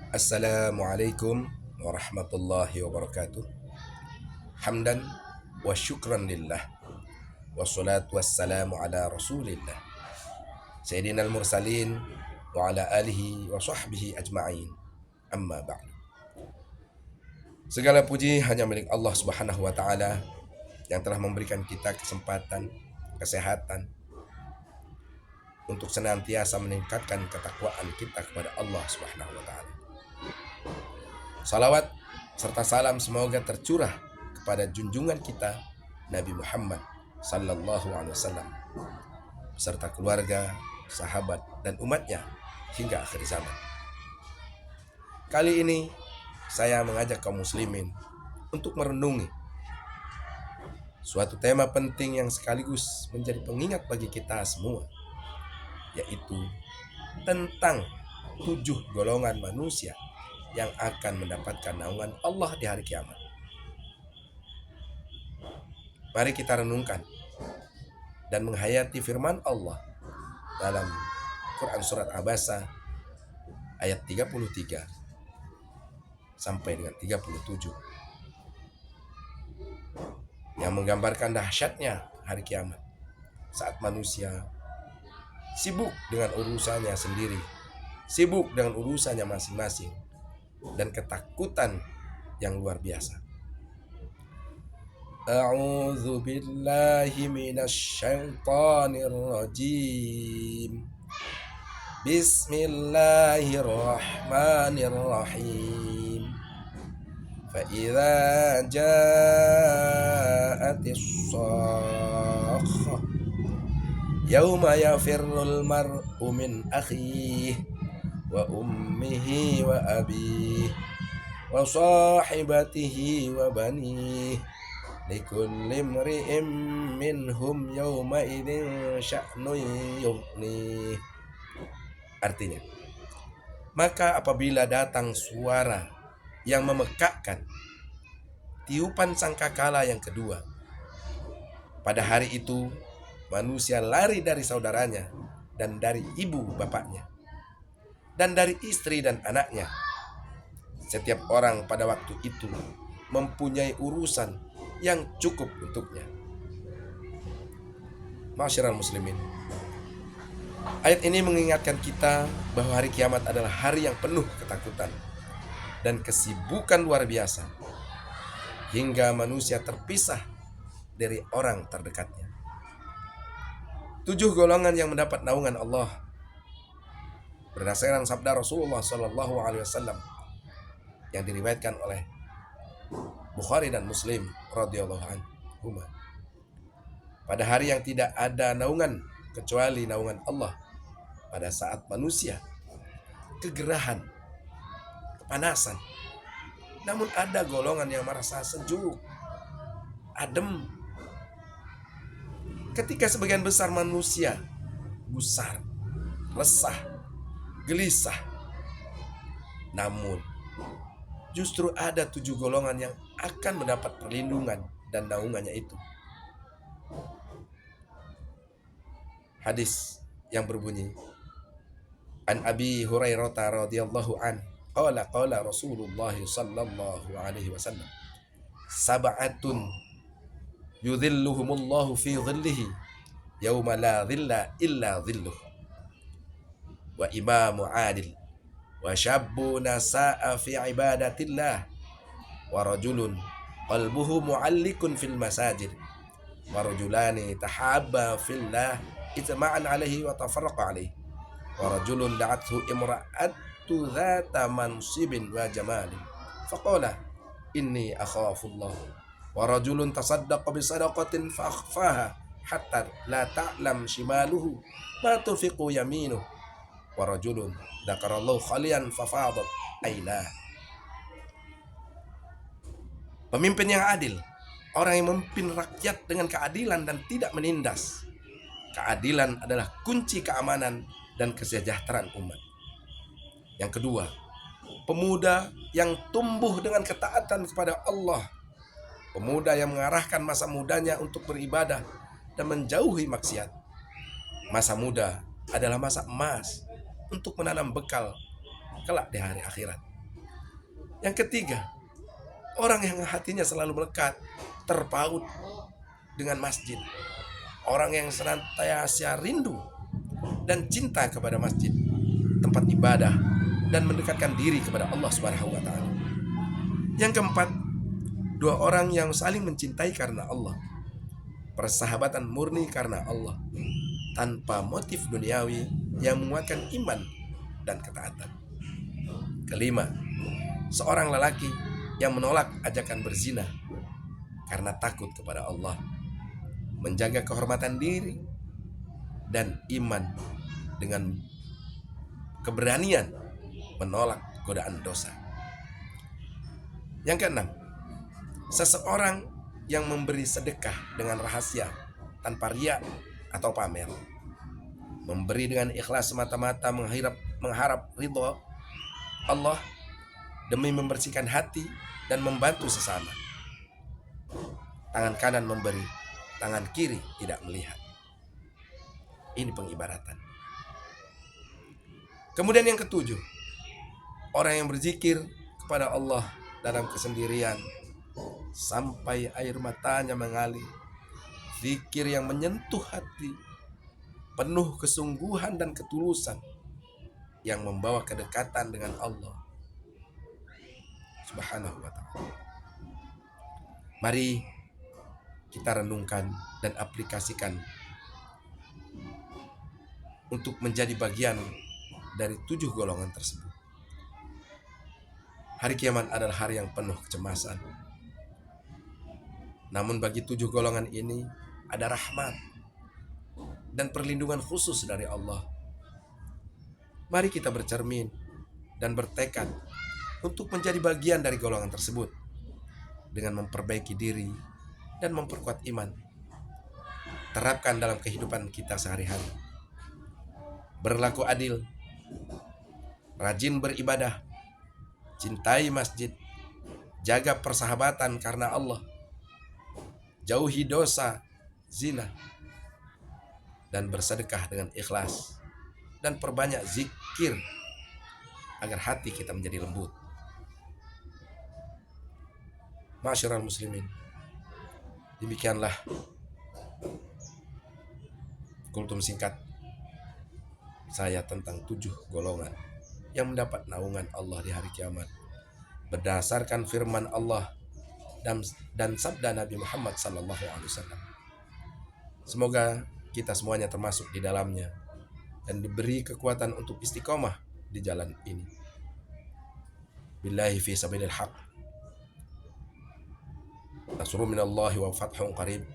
Assalamualaikum warahmatullahi wabarakatuh. Hamdan wa syukran lillah. Wassalatu wassalamu ala rasulillah Sayyidina al-mursalin wa ala alihi wa sahbihi ajma'in. Amma ba'du. Segala puji hanya milik Allah subhanahu wa ta'ala yang telah memberikan kita kesempatan, kesehatan untuk senantiasa meningkatkan ketakwaan kita kepada Allah subhanahu wa ta'ala. Salawat serta salam semoga tercurah kepada junjungan kita Nabi Muhammad sallallahu alaihi wasallam beserta keluarga, sahabat dan umatnya hingga akhir zaman. Kali ini saya mengajak kaum muslimin untuk merenungi suatu tema penting yang sekaligus menjadi pengingat bagi kita semua, yaitu tentang 7 golongan manusia yang akan mendapatkan naungan Allah di hari kiamat. Mari kita renungkan dan menghayati firman Allah dalam Quran Surat Abasa ayat 33 sampai dengan 37 yang menggambarkan dahsyatnya hari kiamat saat manusia sibuk dengan urusannya sendiri, sibuk dengan urusannya masing-masing, dan ketakutan yang luar biasa. A'udzu billahi minasy syaithanir rajim. Bismillahirrahmanirrahim. Fa idza ja'atis shakhah yauma yafirrul mar'u min akhihi wa ummihi wa abihi wa sahibatihi wa banihi likulli imri'in minhum yawma idzin sya'nun yughnih. Artinya, maka apabila datang suara yang memekakkan, tiupan sangkakala yang kedua, pada hari itu manusia lari dari saudaranya dan dari ibu bapaknya dan dari istri dan anaknya. Setiap orang pada waktu itu mempunyai urusan yang cukup untuknya. Ma'asyiral muslimin, ayat ini mengingatkan kita bahwa hari kiamat adalah hari yang penuh ketakutan dan kesibukan luar biasa, hingga manusia terpisah dari orang terdekatnya. 7 golongan yang mendapat naungan Allah berdasarkan sabda Rasulullah Sallallahu Alaihi Wasallam yang diriwayatkan oleh Bukhari dan Muslim radhiyallahu anhu. Pada hari yang tidak ada naungan kecuali naungan Allah, pada saat manusia kegerahan, kepanasan, namun ada golongan yang merasa sejuk, adem. Ketika sebagian besar manusia gusar, resah, gelisah, namun justru ada 7 golongan yang akan mendapat perlindungan dan naungannya itu. Hadis yang berbunyi, An Abi Hurairah radhiyallahu an qala Rasulullah sallallahu alaihi wasallam, sab'atun yudhilluhumullahu fi dhillihi yauma la dhilla illa dhilluh, wa imamu adil, wa syabbu nasa'a fi ibadatillah, wa rajulun qalbuhu mu'allikun fil masajid, wa rajulani tahabba fillah ijma'an alaihi wa tafarraqa alaihi, wa rajulun da'athu imra'atu dhata mansibin wa jamalin faqala inni akhafullah, wa rajulun tasaddaqa bi sadaqatin fa akhfaha hatta la ta'lam shimaluhu ma tunfiqu yaminuhu, wa rajulun dzakarallahu khalian fafadat ainah. Pemimpin yang adil, orang yang memimpin rakyat dengan keadilan dan tidak menindas. Keadilan adalah kunci keamanan dan kesejahteraan umat. Yang kedua, pemuda yang tumbuh dengan ketaatan kepada Allah, pemuda yang mengarahkan masa mudanya untuk beribadah dan menjauhi maksiat. Masa muda adalah masa emas untuk menanam bekal kelak di hari akhirat. Yang ketiga, orang yang hatinya selalu melekat, terpaut dengan masjid. Orang yang senantiasa rindu dan cinta kepada masjid, tempat ibadah, dan mendekatkan diri kepada Allah Subhanahu wa taala. Yang keempat, dua orang yang saling mencintai karena Allah, persahabatan murni karena Allah, tanpa motif duniawi yang menguatkan iman dan ketaatan. Kelima, seorang lelaki yang menolak ajakan berzina karena takut kepada Allah, menjaga kehormatan diri dan iman dengan keberanian menolak godaan dosa. Yang keenam, seseorang yang memberi sedekah dengan rahasia tanpa riya atau pamer, memberi dengan ikhlas semata-mata mengharap ridho Allah demi membersihkan hati dan membantu sesama. Tangan kanan memberi, tangan kiri tidak melihat. Ini pengibaratan. Kemudian yang ketujuh, orang yang berzikir kepada Allah dalam kesendirian sampai air matanya mengalir. Zikir yang menyentuh hati, penuh kesungguhan dan ketulusan, yang membawa kedekatan dengan Allah Subhanahu wa ta'ala. Mari kita renungkan dan aplikasikan untuk menjadi bagian dari 7 golongan tersebut. Hari kiamat adalah hari yang penuh kecemasan. Namun bagi 7 golongan ini ada rahmat dan perlindungan khusus dari Allah. Mari kita bercermin dan bertekad untuk menjadi bagian dari golongan tersebut dengan memperbaiki diri dan memperkuat iman. Terapkan dalam kehidupan kita sehari-hari. Berlaku adil, rajin beribadah, cintai masjid, jaga persahabatan karena Allah, jauhi dosa, zina, dan bersedekah dengan ikhlas, dan perbanyak zikir agar hati kita menjadi lembut. Ma'asyiral muslimin, demikianlah kultum singkat saya tentang 7 golongan yang mendapat naungan Allah di hari kiamat berdasarkan firman Allah dan sabda Nabi Muhammad SAW. Semoga kita semuanya termasuk di dalamnya dan diberi kekuatan untuk istiqomah di jalan ini. Billahi fi sabilil haq. Nasrun minallahi wa fathun qarib.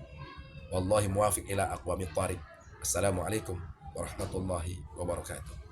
Wallahi muwafiq ila aqwamit thariq. Assalamualaikum warahmatullahi wabarakatuh.